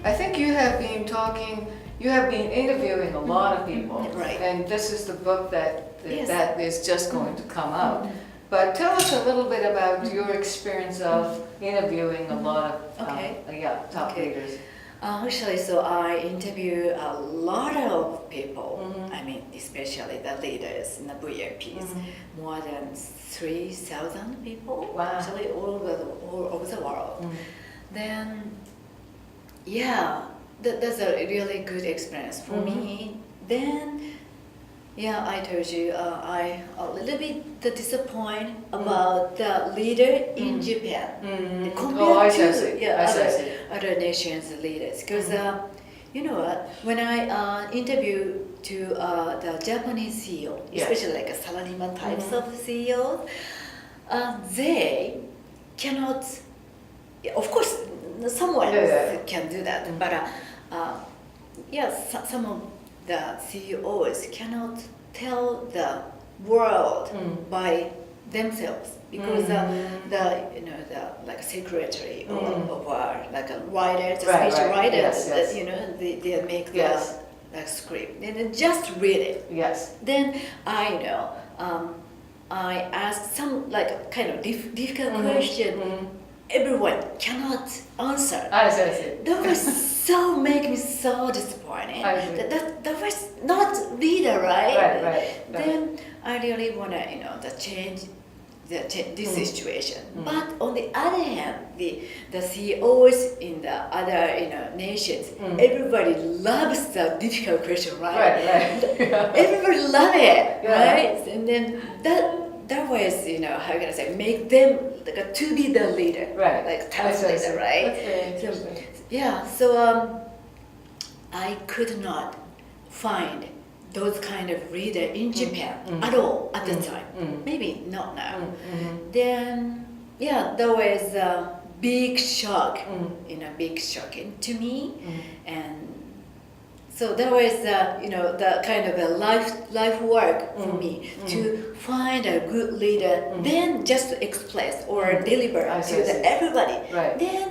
I think you have been talking, you have been interviewing a lot of people. Right. And this is the book that Yes. that is just going to come out. Mhm. But tell us a little bit about your experience of interviewing a lot of Okay. top Okay. leaders. Actually, so I interview a lot of people. Mhm. I mean, especially the leaders in the VIPs. Mhm. More than 3,000 people. Wow. Actually, all over the world. Mm. Then, yeah, that's a really good experience for Mhm. me. Then, yeah, I told you I a little bit disappointed about the leader in Japan Mhm. compared Oh, I to see. I see. other nations' leaders. Because you know what, when I interview to the Japanese CEO, Yes. especially like a salaryman types of CEOs, they cannot. Of course, someone Yeah. can do that, but yes, some of the CEOs cannot tell the world by themselves because the like secretary or like a writer, the Right, speech right. writer, Yes, yes. they make Yes. the script and then just read it. Yes. Then I asked some like kind of difficult question. Everyone cannot answer. I see. That was make me so disappointed. I see. That was not leader, right? Right. Then I really wanna change this situation. But on the other hand, the CEOs in the other nations, everybody loves the difficult question, right? Right. Everybody love it, Yeah. right? And then that was how can I say, make them like to be the leader, Right. like I task see. leader, right? That's very So, interesting. yeah, so I could not find those kind of leader in Japan at all at the time. Maybe not now. Then yeah, that was a big shock, big shocking to me, and so that was the kind of a life work for me to find a good leader, then just to express or deliver I to see. everybody. Right. Then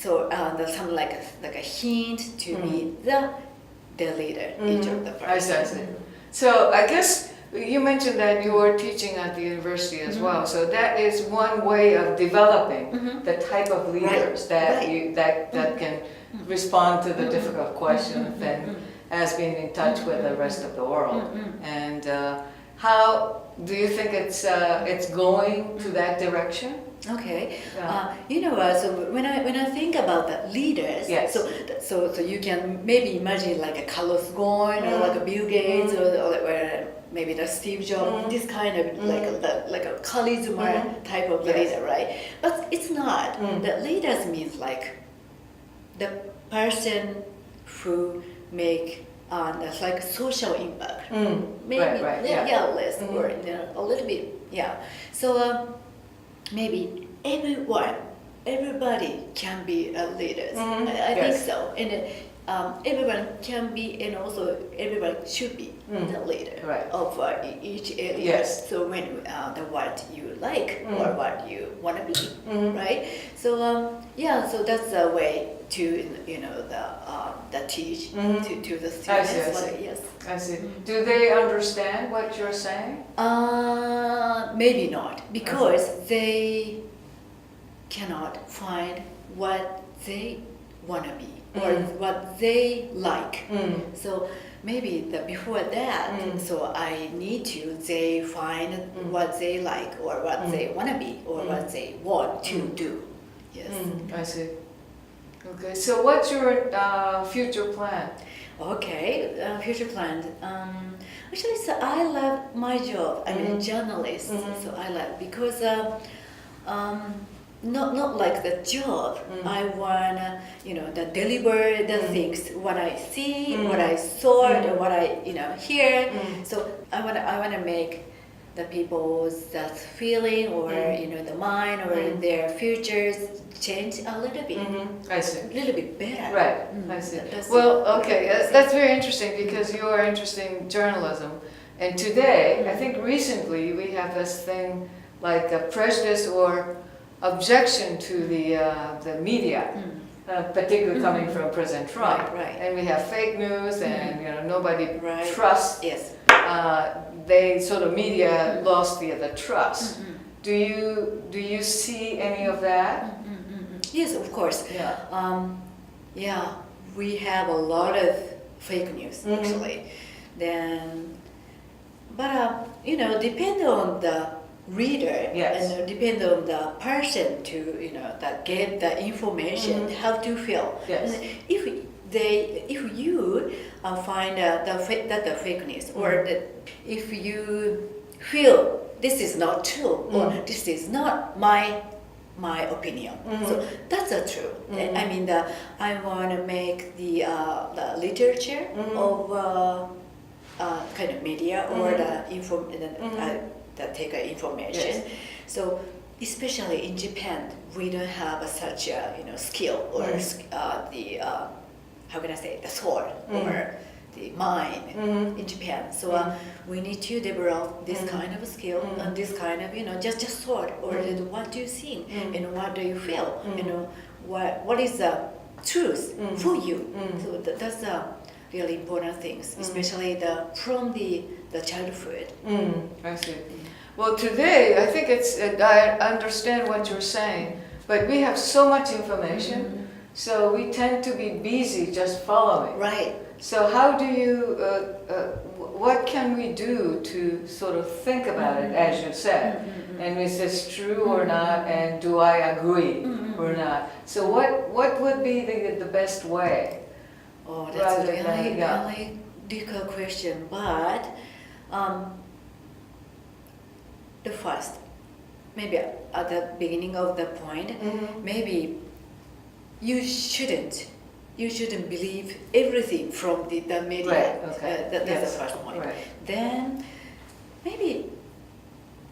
so there's some like a hint to be the leader, each of the I person. see. So I guess you mentioned that you were teaching at the university as well. So that is one way of developing the type of leaders that Right. you that can respond to the difficult questions and has been in touch with the rest of the world. And how do you think it's going to that direction? Okay, Yeah. so when I think about the leaders, Yes. so you can maybe imagine like a Carlos Ghosn or like a Bill Gates or maybe the Steve Jobs, this kind of like a charisma type of Yes. leader, right? But it's not. The leaders means like the person who make that's like social impact. Maybe Right, yeah. less or a little bit, yeah. So maybe everybody can be a leader. I think Yes. so, and everyone can be, and also everyone should be the leader Right. of each area. Yes. So when what you like or what you want to be, right? So so that's a way to the teach to the students. I see. Yes. I see. Do they understand what you're saying? Maybe not, because they cannot find what they want to be or what they like. So maybe before that, so I need to they find what they like or what they want to be or what they want to do. Yes. I see. Okay, so what's your future plan? Okay, future plans. Actually, so I love my job. I'm a journalist, so I love because not like the job. I wanna deliver the things what I see, what I saw, or what I hear. So I wanna make the people's that feeling or the mind or their futures change a little bit. I see. A little bit better. Right, I see. That's Well, it. okay, that's very interesting because you are interested in journalism. And today, I think recently, we have this thing like a prejudice or objection to the media. particularly coming from President Trump. Right. And we have fake news, and nobody Right. trusts. Yes. They sort of media lost the trust. Do you see any of that? Yes, of course. Yeah. We have a lot of fake news actually. Then, but depend on the reader and depend on the person to that get the information how to feel. Yes. And if you find that the fake news or that if you feel this is not true or this is not my opinion, so that's true. I mean, I want to make the literature of kind of media or the take information. Yes. So especially in Japan, we don't have such a skill or the how can I say the sword or the mind in Japan. So we need to develop this kind of skill and this kind of just sword or what do you think and what do you feel what is the truth for you. So that's really important things, especially from the childhood. I see. Well, today I think I understand what you're saying, but we have so much information, so we tend to be busy just following. Right. So how do you? What can we do to sort of think about it, as you said, and is this true or not, and do I agree or not? So what would be the best way? Oh, that's a really difficult question, but the first, maybe at the beginning of the point, maybe you shouldn't believe everything from the media. Right. Okay. That's the first point. Right. Then maybe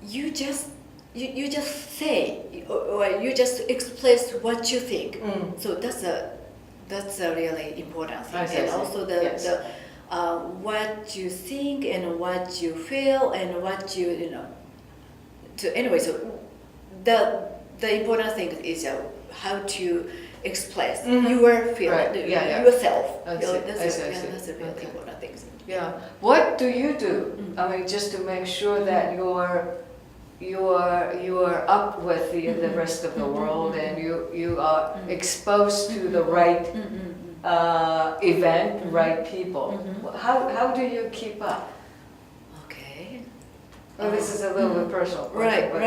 you just say or you just express what you think. So that's a really important thing. And also the what you think and what you feel and what you So anyway, so the important thing is how to express your feeling, yourself. That's a really important thing. Yeah. What do you do? I mean, just to make sure that you are up with the rest of the world and you are exposed to the right event, right people. How do you keep up? Okay. Well, this is a little bit personal question, but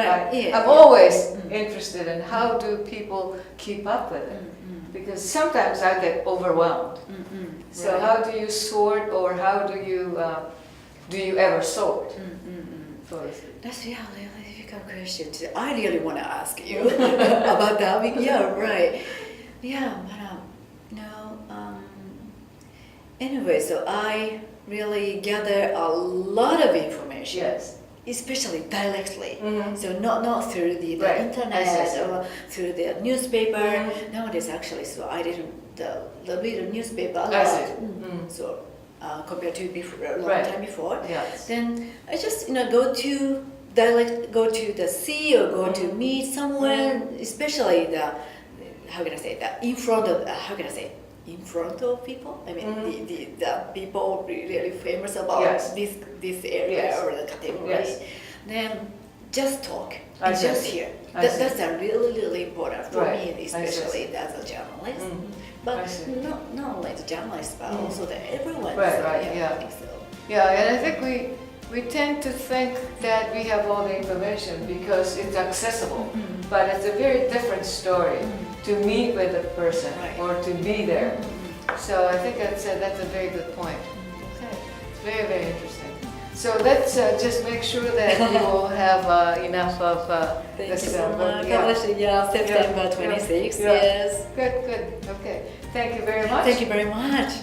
I'm always interested in how do people keep up with it, because sometimes I get overwhelmed. So how do you sort, or how do you ever sort? That's really difficult question. I really want to ask you about that. Yeah, right. Yeah, but anyway, so I really gather a lot of information. Yes. Especially directly, so not through the internet or through the newspaper. Nowadays, actually, so I didn't read the newspaper a lot. So compared to before, a long time before. Yes. Then I just go to the sea or go to meet someone, especially in front of people. I mean the people really famous about this area or the category. Yes. Then just talk and just hear. That's a really important for me, especially as a journalist. But not only the journalist, but also everyone. I think so. Yeah, and I think we tend to think that we have all the information because it's accessible, but it's a very different story to meet with a person or to be there. So I think that's a very good point. Okay, it's very, very interesting. So let's just make sure that you will have enough of this. September 26th. Yes. Good. Okay. Thank you very much. Thank you very much.